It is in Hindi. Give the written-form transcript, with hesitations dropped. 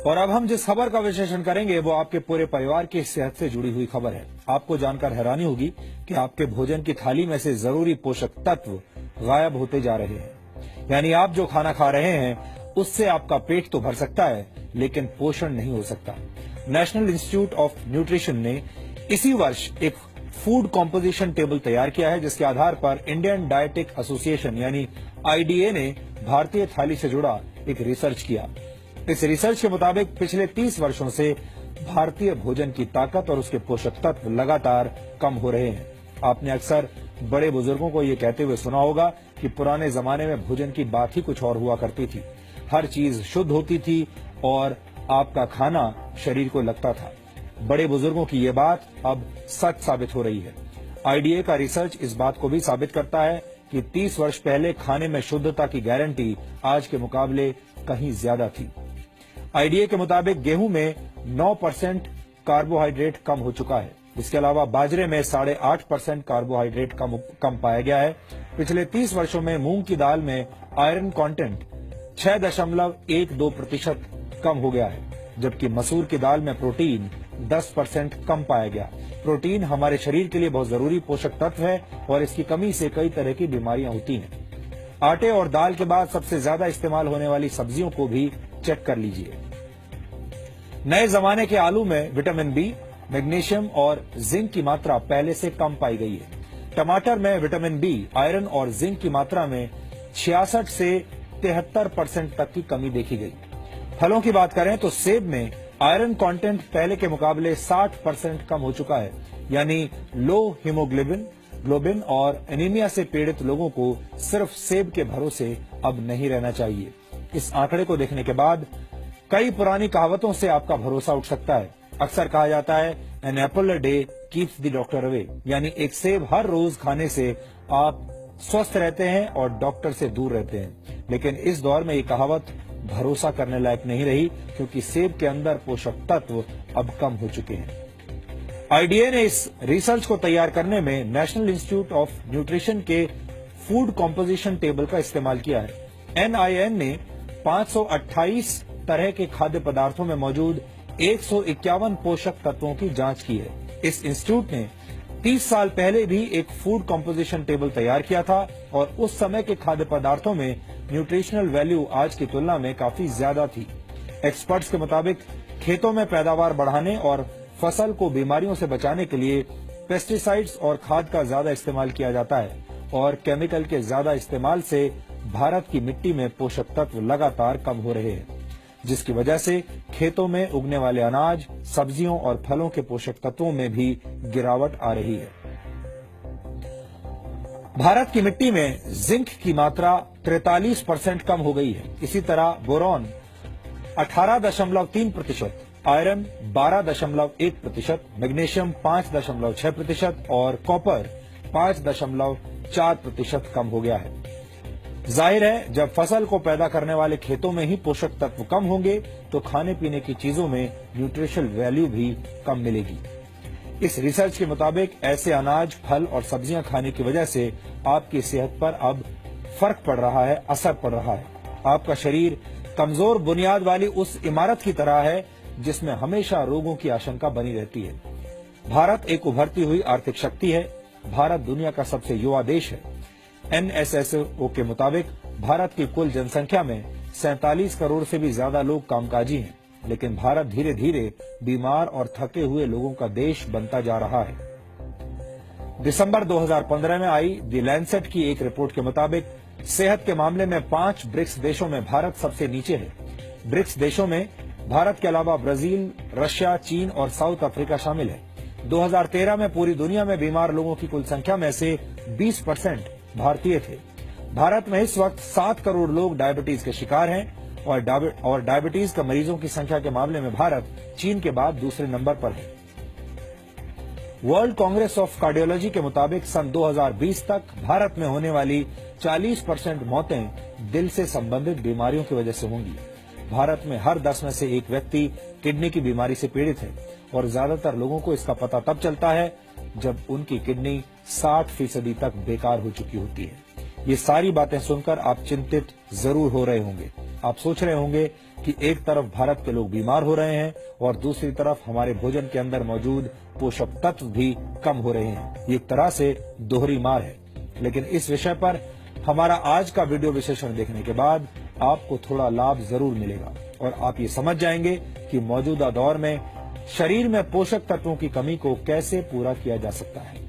और अब हम जिस खबर का विश्लेषण करेंगे वो आपके पूरे परिवार की सेहत से जुड़ी हुई खबर है। आपको जानकर हैरानी होगी कि आपके भोजन की थाली में से जरूरी पोषक तत्व गायब होते जा रहे हैं। यानी आप जो खाना खा रहे हैं उससे आपका पेट तो भर सकता है लेकिन पोषण नहीं हो सकता। नेशनल इंस्टीट्यूट ऑफ न्यूट्रिशन ने इसी वर्ष एक फूड कॉम्पोजिशन टेबल तैयार किया है, जिसके आधार पर इंडियन डायटिक एसोसिएशन यानी आईडीए ने भारतीय थाली से जुड़ा एक रिसर्च किया। इस रिसर्च के मुताबिक पिछले 30 वर्षों से भारतीय भोजन की ताकत और उसके पोषक तत्व लगातार कम हो रहे हैं। आपने अक्सर बड़े बुजुर्गों को ये कहते हुए सुना होगा कि पुराने जमाने में भोजन की बात ही कुछ और हुआ करती थी। हर चीज शुद्ध होती थी और आपका खाना शरीर को लगता था। बड़े बुजुर्गों की ये बात अब सच साबित हो रही है। आईडीए का रिसर्च इस बात को भी साबित करता है कि 30 वर्ष पहले खाने में शुद्धता की गारंटी आज के मुकाबले कहीं ज्यादा थी। आईडीए के मुताबिक गेहूं में 9% कार्बोहाइड्रेट कम हो चुका है। इसके अलावा बाजरे में 8.5% कार्बोहाइड्रेट कम पाया गया है। पिछले 30 वर्षों में मूंग की दाल में आयरन कंटेंट 6.12% कम हो गया है, जबकि मसूर की दाल में प्रोटीन 10% कम पाया गया। प्रोटीन हमारे शरीर के लिए बहुत जरूरी पोषक तत्व है और इसकी कमी से कई तरह की बीमारियां होती हैं। आटे और दाल के बाद सबसे ज्यादा इस्तेमाल होने वाली सब्जियों को भी चेक कर लीजिए। नए जमाने के आलू में विटामिन बी, मैग्नीशियम और जिंक की मात्रा पहले से कम पाई गई है। टमाटर में विटामिन बी, आयरन और जिंक की मात्रा में 66 से 73% तक की कमी देखी गई। फलों की बात करें तो सेब में आयरन कंटेंट पहले के मुकाबले 60% कम हो चुका है। यानी लो हीमोग्लोबिन और एनीमिया से पीड़ित लोगों को सिर्फ सेब के भरोसे अब नहीं रहना चाहिए। इस आंकड़े को देखने के बाद कई पुरानी कहावतों से आपका भरोसा उठ सकता है। अक्सर कहा जाता है an apple a day keeps the doctor away, यानी एक सेब हर रोज खाने से आप स्वस्थ रहते हैं और डॉक्टर से दूर रहते हैं। लेकिन इस दौर में ये कहावत भरोसा करने लायक नहीं रही, क्योंकि सेब के अंदर पोषक तत्व अब कम हो चुके हैं। आईडीए ने इस रिसर्च को तैयार करने में नेशनल इंस्टीट्यूट ऑफ न्यूट्रिशन के फूड कॉम्पोजिशन टेबल का इस्तेमाल किया है। एनआईएन ने 528 तरह के खाद्य पदार्थों में मौजूद 151 पोषक तत्वों की जांच की है। इस इंस्टीट्यूट ने 30 साल पहले भी एक फूड कॉम्पोजिशन टेबल तैयार किया था और उस समय के खाद्य पदार्थों में न्यूट्रिशनल वैल्यू आज की तुलना में काफी ज्यादा थी। एक्सपर्ट्स के मुताबिक खेतों में पैदावार बढ़ाने और फसल को बीमारियों से बचाने के लिए पेस्टिसाइड्स और खाद का ज्यादा इस्तेमाल किया जाता है और केमिकल के ज्यादा इस्तेमाल से भारत की मिट्टी में पोषक तत्व लगातार कम हो रहे हैं, जिसकी वजह से खेतों में उगने वाले अनाज, सब्जियों और फलों के पोषक तत्वों में भी गिरावट आ रही है। भारत की मिट्टी में जिंक की मात्रा 43% कम हो गई है। इसी तरह बोरॉन 18.3%, आयरन 12.1%, मैग्नीशियम 5.6% और कॉपर 5.4% कम हो गया है। जाहिर है, जब फसल को पैदा करने वाले खेतों में ही पोषक तत्व कम होंगे तो खाने पीने की चीजों में न्यूट्रिशनल वैल्यू भी कम मिलेगी। इस रिसर्च के मुताबिक ऐसे अनाज, फल और सब्जियां खाने की वजह से आपकी सेहत पर अब फर्क पड़ रहा है, असर पड़ रहा है। आपका शरीर कमजोर बुनियाद वाली उस इमारत की तरह है जिसमें हमेशा रोगों की आशंका बनी रहती है। भारत एक उभरती हुई आर्थिक शक्ति है। भारत दुनिया का सबसे युवा देश है। एनएसएसओ के मुताबिक भारत की कुल जनसंख्या में 47 करोड़ से भी ज्यादा लोग कामकाजी हैं, लेकिन भारत धीरे धीरे बीमार और थके हुए लोगों का देश बनता जा रहा है। दिसंबर 2015 में आई द लैंसेट की एक रिपोर्ट के मुताबिक सेहत के मामले में 5 ब्रिक्स देशों में भारत सबसे नीचे है। ब्रिक्स देशों में भारत के अलावा ब्राजील, रशिया, चीन और साउथ अफ्रीका शामिल है। 2013 में पूरी दुनिया में बीमार लोगों की कुल संख्या में से 20% भारतीय थे। भारत में इस वक्त 7 करोड़ लोग डायबिटीज के शिकार हैं और डायबिटीज का मरीजों की संख्या के मामले में भारत चीन के बाद दूसरे नंबर पर है। वर्ल्ड कांग्रेस ऑफ कार्डियोलॉजी के मुताबिक सन 2020 तक भारत में होने वाली 40% मौतें दिल से संबंधित बीमारियों की वजह से होंगी। भारत में हर 10 में से एक व्यक्ति किडनी की बीमारी से पीड़ित है और ज्यादातर लोगों को इसका पता तब चलता है जब उनकी किडनी 60% तक बेकार हो चुकी होती है। ये सारी बातें सुनकर आप चिंतित जरूर हो रहे होंगे। आप सोच रहे होंगे कि एक तरफ भारत के लोग बीमार हो रहे हैं और दूसरी तरफ हमारे भोजन के अंदर मौजूद पोषक तत्व भी कम हो रहे हैं। ये एक तरह से दोहरी मार है। लेकिन इस विषय पर हमारा आज का वीडियो विश्लेषण देखने के बाद आपको थोड़ा लाभ जरूर मिलेगा और आप ये समझ जाएंगे कि मौजूदा दौर में शरीर में पोषक तत्वों की कमी को कैसे पूरा किया जा सकता है।